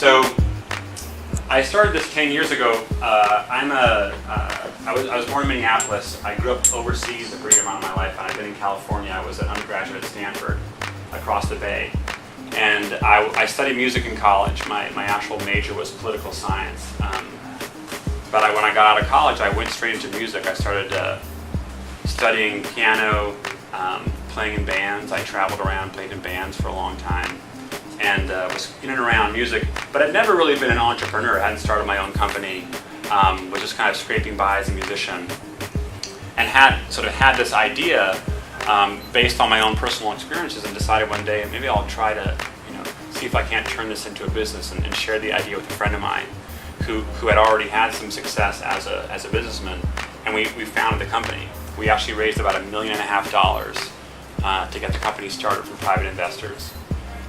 So I started this 10 years ago. I was born in Minneapolis. I grew up overseas a great amount of my life, and I've been in California. I was an undergraduate at Stanford, across the bay. And I studied music in college. My actual major was political science. But when I got out of college, I went straight into music. I started studying piano, playing in bands. I traveled around, played in bands for a long time, and was in and around music. But I'd never really been an entrepreneur. I hadn't started my own company. Was just kind of scraping by as a musician, and had this idea based on my own personal experiences, and decided one day maybe I'll try to see if I can't turn this into a business, and share the idea with a friend of mine who had already had some success as a businessman, and we founded the company. We actually raised about $1.5 million to get the company started from private investors.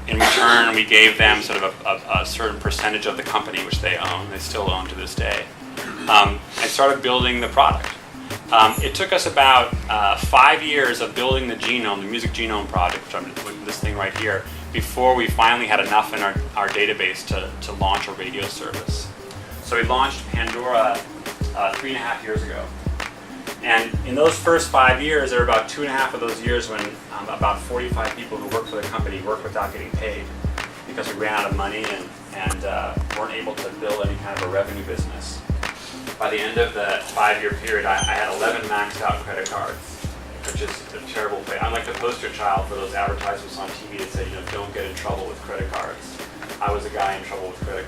In return, we gave them sort of a certain percentage of the company, which they own. They still own to this day. And started building the product. It took us about 5 years of building the genome, the music genome project, which I'm with this thing right here, before we finally had enough in our database to launch a radio service. So we launched Pandora 3.5 years ago. And in those first 5 years, there were about 2.5 of those years when about 45 people who worked for the company worked without getting paid, because we ran out of money and weren't able to build any kind of a revenue business. By the end of the 5-year period, I had 11 maxed out credit cards, which is a terrible thing. I'm like the poster child for those advertisements on TV that say, don't get in trouble with credit cards. I was a guy in trouble with credit